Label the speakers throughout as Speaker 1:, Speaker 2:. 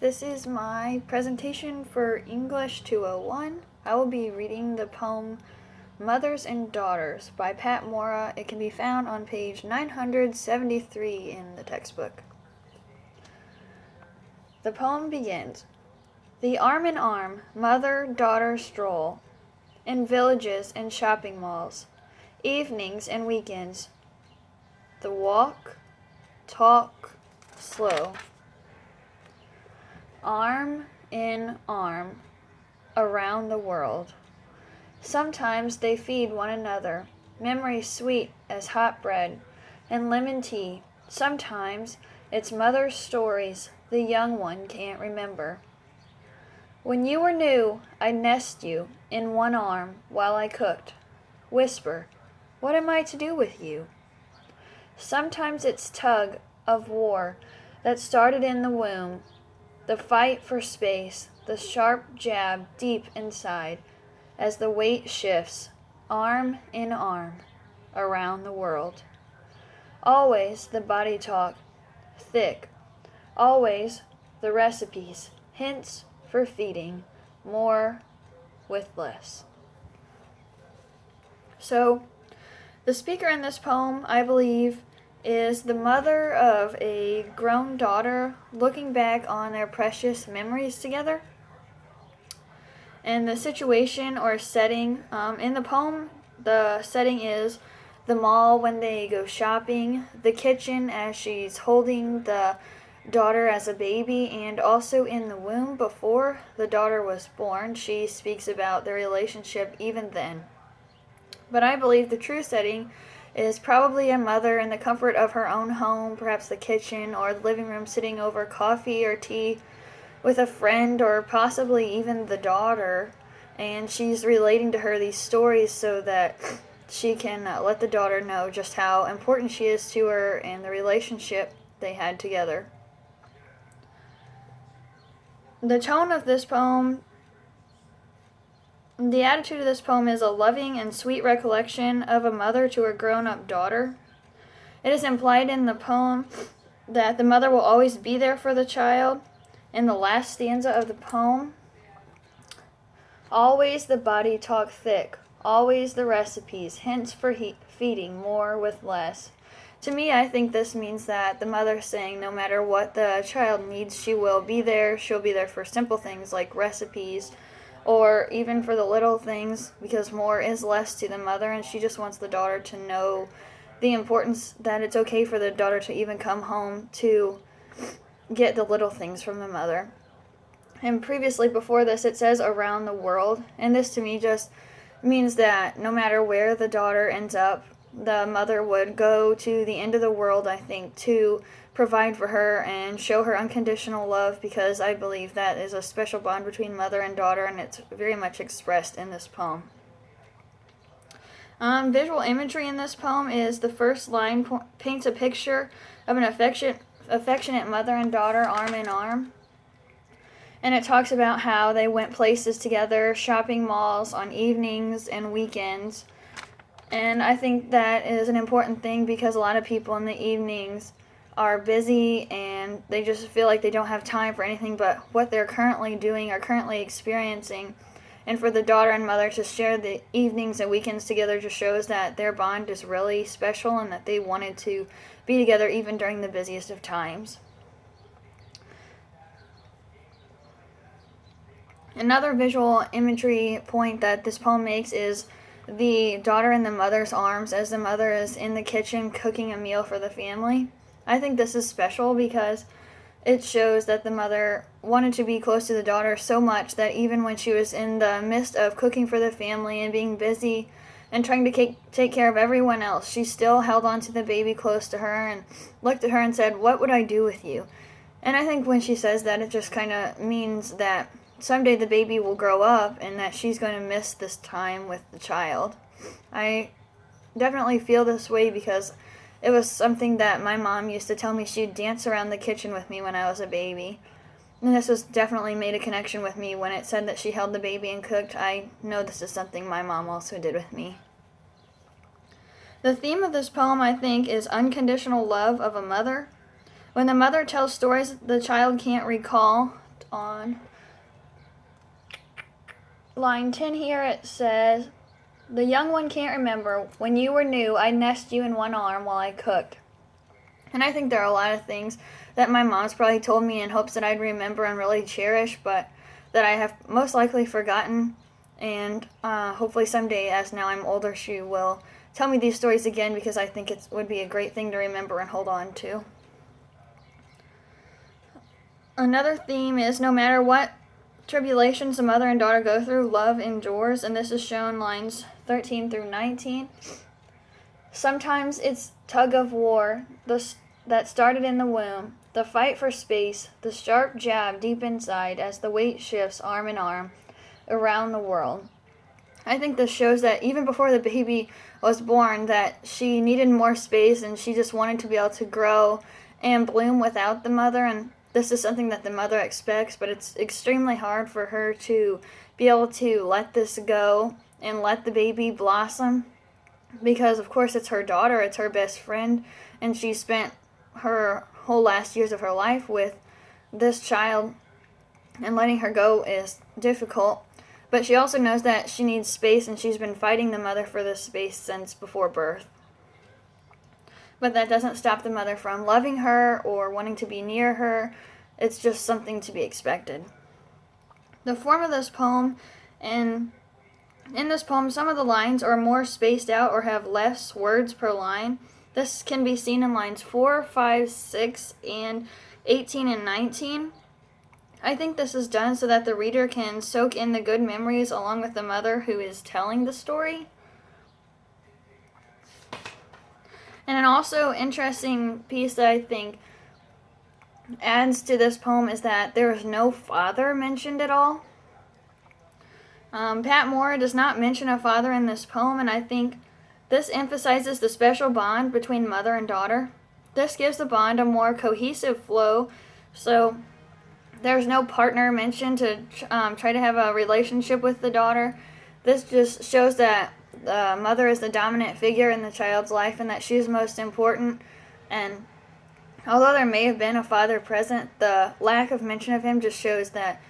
Speaker 1: this is my presentation for English 201. I will be reading the poem Mothers and Daughters by Pat Mora. It can be found on page 973 in the textbook. The poem begins. The arm in arm, mother-daughter stroll, in villages and shopping malls, evenings and weekends. The walk, talk, slow. Arm in arm, around the world. Sometimes they feed one another, memories sweet as hot bread and lemon tea. Sometimes it's mother's stories the young one can't remember. When you were new, I'd nest you in one arm while I cooked. Whisper, what am I to do with you? Sometimes it's tug of war that started in the womb, the fight for space, the sharp jab deep inside, as the weight shifts, arm in arm, around the world. Always the body talk, thick. Always the recipes, hints for feeding, more with less. So, the speaker in this poem, I believe, is the mother of a grown daughter looking back on their precious memories together. And the situation or setting in the poem, the setting is the mall when they go shopping, the kitchen as she's holding the daughter as a baby, and also in the womb before the daughter was born. She speaks about their relationship even then. But I believe the true setting is probably a mother in the comfort of her own home, perhaps the kitchen or the living room, sitting over coffee or tea with a friend or possibly even the daughter, and she's relating to her these stories so that she can let the daughter know just how important she is to her and the relationship they had together. The tone of this poem, the attitude of this poem is a loving and sweet recollection of a mother to her grown-up daughter. It is implied in the poem that the mother will always be there for the child. In the last stanza of the poem, always the body talk thick, always the recipes, hints for feeding, more with less. To me, I think this means that the mother is saying no matter what the child needs, she will be there. She'll be there for simple things like recipes, or even for the little things, because more is less to the mother, and she just wants the daughter to know the importance that it's okay for the daughter to even come home to get the little things from the mother. And previously, before this, it says around the world, and this to me just means that no matter where the daughter ends up, the mother would go to the end of the world, I think, to provide for her and show her unconditional love, because I believe that is a special bond between mother and daughter, and it's very much expressed in this poem. Visual imagery in this poem is the first line paints a picture of an affectionate mother and daughter arm in arm, and it talks about how they went places together, shopping malls on evenings and weekends. And I think that is an important thing, because a lot of people in the evenings are busy and they just feel like they don't have time for anything but what they're currently doing or currently experiencing. And for the daughter and mother to share the evenings and weekends together just shows that their bond is really special and that they wanted to be together even during the busiest of times. Another visual imagery point that this poem makes is the daughter in the mother's arms as the mother is in the kitchen cooking a meal for the family. I think this is special because it shows that the mother wanted to be close to the daughter so much that even when she was in the midst of cooking for the family and being busy and trying to take care of everyone else, she still held on to the baby close to her and looked at her and said, "What would I do with you?" And I think when she says that, it just kind of means that someday the baby will grow up and that she's going to miss this time with the child. I definitely feel this way because it was something that my mom used to tell me. She'd dance around the kitchen with me when I was a baby. And this was definitely made a connection with me when it said that she held the baby and cooked. I know this is something my mom also did with me. The theme of this poem, I think, is unconditional love of a mother. When the mother tells stories the child can't recall, on line 10 here. It says, "The young one can't remember. When you were new, I nest you in one arm while I cooked." And I think there are a lot of things that my mom's probably told me in hopes that I'd remember and really cherish, but that I have most likely forgotten. And hopefully someday, as now I'm older, she will tell me these stories again, because I think it would be a great thing to remember and hold on to. Another theme is, no matter what tribulations the mother and daughter go through, love endures, and this is shown lines 13 through 19. "Sometimes it's tug of war that started in the womb, the fight for space, the sharp jab deep inside as the weight shifts arm in arm around the world." I think this shows that even before the baby was born, that she needed more space and she just wanted to be able to grow and bloom without the mother. And this is something that the mother expects, but it's extremely hard for her to be able to let this go and let the baby blossom, because of course it's her daughter, it's her best friend, and she spent her whole last years of her life with this child, and letting her go is difficult. But she also knows that she needs space, and she's been fighting the mother for this space since before birth. But that doesn't stop the mother from loving her or wanting to be near her. It's just something to be expected. The form of this poem, and in this poem, some of the lines are more spaced out or have less words per line. This can be seen in lines 4, 5, 6, and 18 and 19. I think this is done so that the reader can soak in the good memories along with the mother who is telling the story. And an also interesting piece that I think adds to this poem is that there is no father mentioned at all. Pat Moore does not mention a father in this poem, and I think this emphasizes the special bond between mother and daughter. This gives the bond a more cohesive flow, so there's no partner mentioned to try to have a relationship with the daughter. This just shows that the mother is the dominant figure in the child's life and that she's most important. And although there may have been a father present, the lack of mention of him just shows that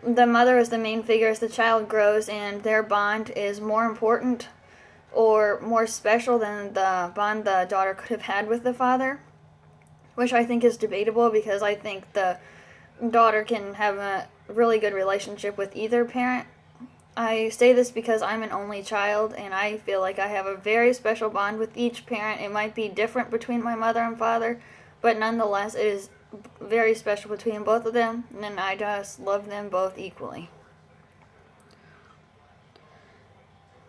Speaker 1: the mother is the main figure as the child grows, and their bond is more important or more special than the bond the daughter could have had with the father, which I think is debatable, because I think the daughter can have a really good relationship with either parent. I say this because I'm an only child, and I feel like I have a very special bond with each parent. It might be different between my mother and father, but nonetheless it is very special between both of them, and I just love them both equally.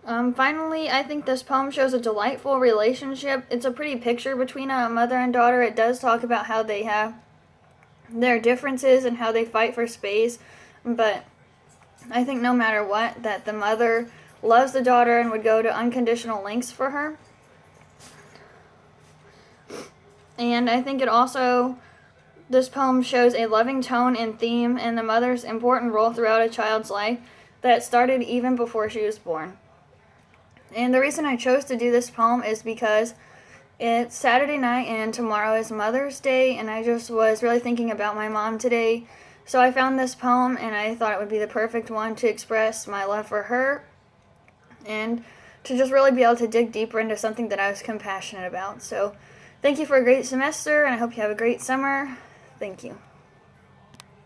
Speaker 1: Finally, I think this poem shows a delightful relationship. It's a pretty picture between a mother and daughter. It does talk about how they have their differences and how they fight for space, but I think no matter what, that the mother loves the daughter and would go to unconditional lengths for her. And I think it also, this poem shows a loving tone and theme and the mother's important role throughout a child's life that started even before she was born. And the reason I chose to do this poem is because it's Saturday night and tomorrow is Mother's Day, and I just was really thinking about my mom today. So I found this poem, and I thought it would be the perfect one to express my love for her and to just really be able to dig deeper into something that I was compassionate about. So thank you for a great semester, and I hope you have a great summer. Thank you.